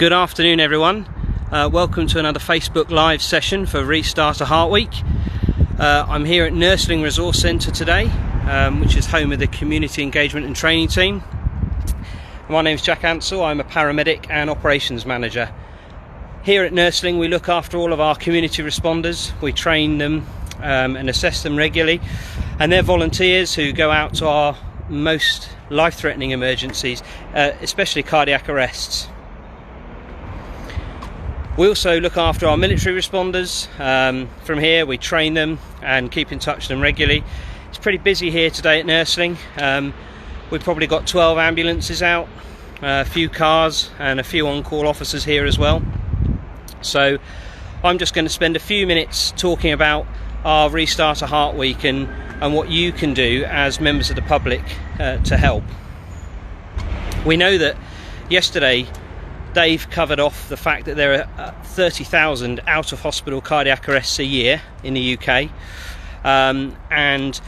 Good afternoon everyone, welcome to another Facebook Live session for Restart a Heart Week. I'm here at Nursling Resource Centre today, which is home of the Community Engagement and Training Team. My name is Jack Ansell, I'm a paramedic and operations manager. Here at Nursling we look after all of our community responders, we train them and assess them regularly, and they're volunteers who go out to our most life-threatening emergencies, especially cardiac arrests. We also look after our military responders. From here we train them and keep in touch with them regularly. It's pretty busy here today at Nursling. We've probably got 12 ambulances out, a few cars and a few on-call officers here as well. So I'm just going to spend a few minutes talking about our Restart a Heart Week and what you can do as members of the public to help. We know that yesterday Dave covered off the fact that there are 30,000 out of hospital cardiac arrests a year in the UK, and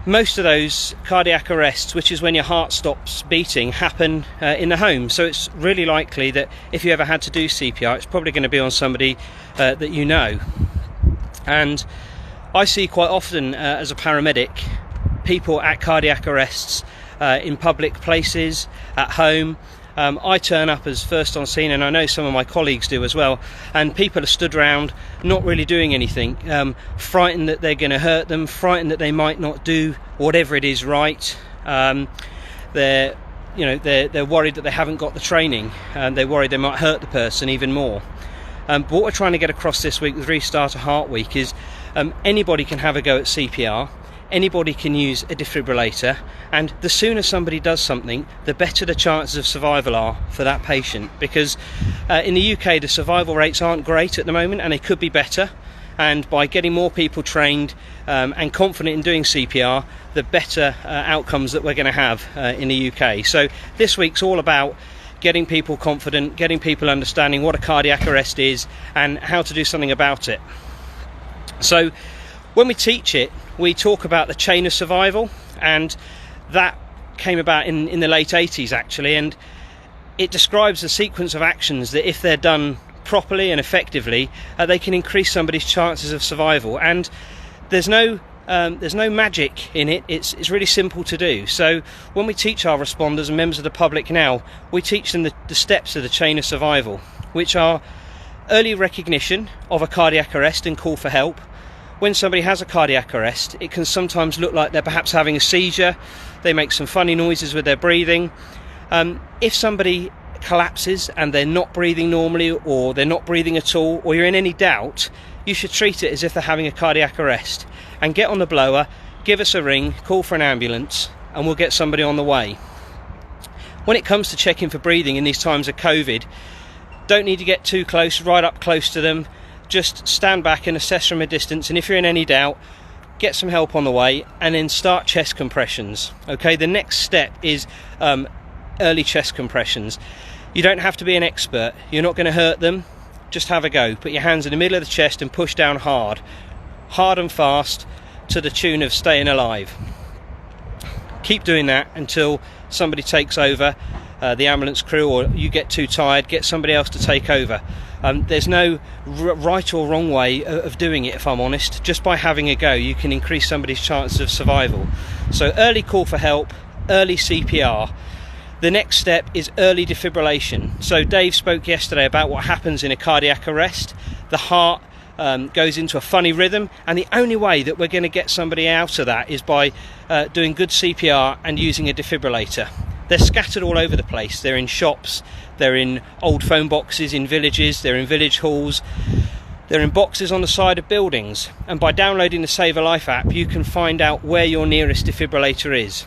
most of those cardiac arrests, which is when your heart stops beating, happen in the home. So it's really likely that if you ever had to do CPR, it's probably going to be on somebody that you know. And I see quite often as a paramedic people at cardiac arrests in public places, at home. I turn up as first on scene, and I know some of my colleagues do as well, and people are stood around not really doing anything, frightened that they're going to hurt them, frightened that they might not do whatever it is right. They're worried that they haven't got the training, and they're worried they might hurt the person even more. But what we're trying to get across this week with Restart a Heart Week is anybody can have a go at CPR. Anybody can use a defibrillator, and the sooner somebody does something, the better the chances of survival are for that patient, because in the UK the survival rates aren't great at the moment and they could be better, and by getting more people trained and confident in doing CPR, the better outcomes that we're going to have in the UK. So this week's all about getting people confident, getting people understanding what a cardiac arrest is and how to do something about it. So when we teach it, we talk about the chain of survival, and that came about in the late 80s actually, and it describes a sequence of actions that if they're done properly and effectively, they can increase somebody's chances of survival. And there's no magic in it. It's really simple to do. So when we teach our responders and members of the public now, we teach them the steps of the chain of survival, which are early recognition of a cardiac arrest and call for help. When somebody has a cardiac arrest, it can sometimes look like they're perhaps having a seizure. They make some funny noises with their breathing. If somebody collapses and they're not breathing normally, or they're not breathing at all, or you're in any doubt, you should treat it as if they're having a cardiac arrest and get on the blower, give us a ring, call for an ambulance, and we'll get somebody on the way. When it comes to checking for breathing in these times of COVID, don't need to get too close, right up close to them. Just stand back and assess from a distance, and if you're in any doubt, get some help on the way, and then start chest compressions. Okay, the next step is early chest compressions. You don't have to be an expert, you're not going to hurt them, just have a go. Put your hands in the middle of the chest and push down hard and fast, to the tune of Staying Alive. Keep doing that until somebody takes over, the ambulance crew, or you get too tired, get somebody else to take over. There's no right or wrong way of doing it, if I'm honest. Just by having a go, you can increase somebody's chances of survival. So early call for help, early CPR. The next step is early defibrillation. So Dave spoke yesterday about what happens in a cardiac arrest. The heart goes into a funny rhythm, and the only way that we're going to get somebody out of that is by doing good CPR and using a defibrillator. They're scattered all over the place. They're in shops, they're in old phone boxes in villages, they're in village halls, they're in boxes on the side of buildings. And by downloading the Save a Life app, you can find out where your nearest defibrillator is.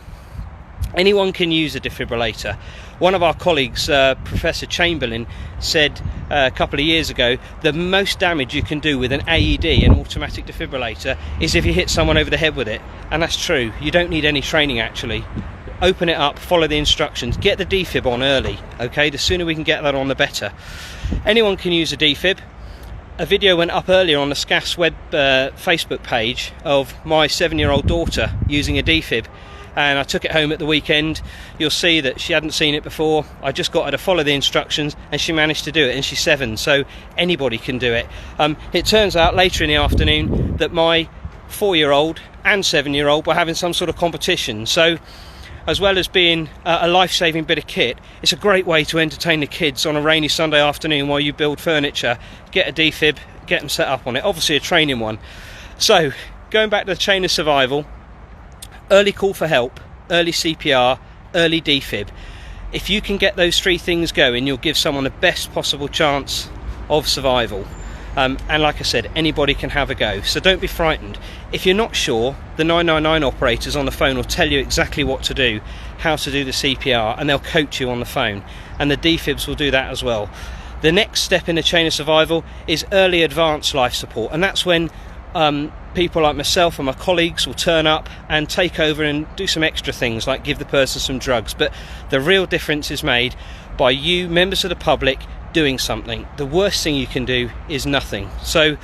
Anyone can use a defibrillator. One of our colleagues, Professor Chamberlain, said a couple of years ago, the most damage you can do with an AED, an automatic defibrillator, is if you hit someone over the head with it. And that's true. You don't need any training actually. Open it up, follow the instructions, get the defib on early. Okay, the sooner we can get that on, the better. Anyone can use a defib. A video went up earlier on the SCAS web Facebook page of my 7-year-old daughter using a defib, and I took it home at the weekend. You'll see that she hadn't seen it before. I just got her to follow the instructions and she managed to do it, and she's 7, so anybody can do it. It turns out later in the afternoon that my 4-year-old and 7-year-old were having some sort of competition, so as well as being a life-saving bit of kit, it's a great way to entertain the kids on a rainy Sunday afternoon while you build furniture. Get a defib, get them set up on it, obviously a training one. So going back to the chain of survival, early call for help, early CPR, early defib. If you can get those 3 things going, you'll give someone the best possible chance of survival. And like I said, anybody can have a go, so don't be frightened. If you're not sure, the 999 operators on the phone will tell you exactly what to do, how to do the CPR, and they'll coach you on the phone, and the defibs will do that as well. The next step in the chain of survival is early advanced life support, and that's when people like myself and my colleagues will turn up and take over and do some extra things like give the person some drugs. But the real difference is made by you, members of the public, doing something. The worst thing you can do is nothing. So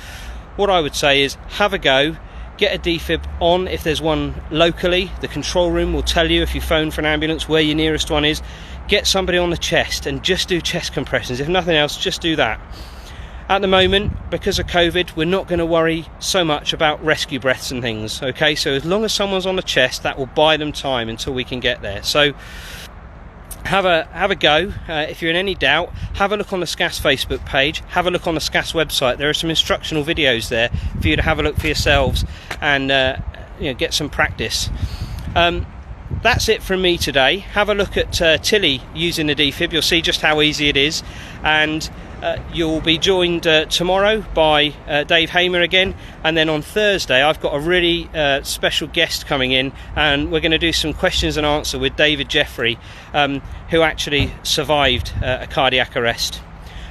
what I would say is have a go, get a defib on if there's one locally. The control room will tell you if you phone for an ambulance where your nearest one is. Get somebody on the chest and just do chest compressions. If nothing else, just do that. At the moment, because of COVID, we're not going to worry so much about rescue breaths and things, okay? So as long as someone's on the chest, that will buy them time until we can get there. So have a go. If you're in any doubt, have a look on the SCAS Facebook page, have a look on the SCAS website. There are some instructional videos there for you to have a look for yourselves and get some practice. That's it from me today. Have a look at Tilly using the defib. You'll see just how easy it is, and you'll be joined tomorrow by Dave Hamer again, and then on Thursday I've got a really special guest coming in, and we're going to do some questions and answer with David Jeffrey, who actually survived a cardiac arrest.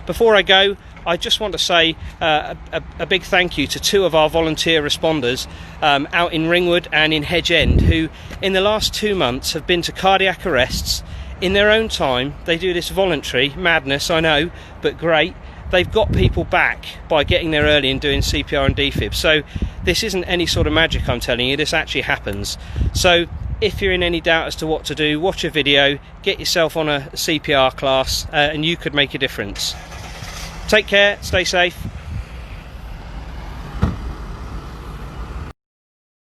Before I go, I just want to say a big thank you to 2 of our volunteer responders out in Ringwood and in Hedge End, who in the last 2 months have been to cardiac arrests in their own time. They do this voluntary, madness I know, but great. They've got people back by getting there early and doing CPR and defib. So this isn't any sort of magic I'm telling you, this actually happens. So if you're in any doubt as to what to do, watch a video, get yourself on a CPR class, and you could make a difference. Take care, stay safe.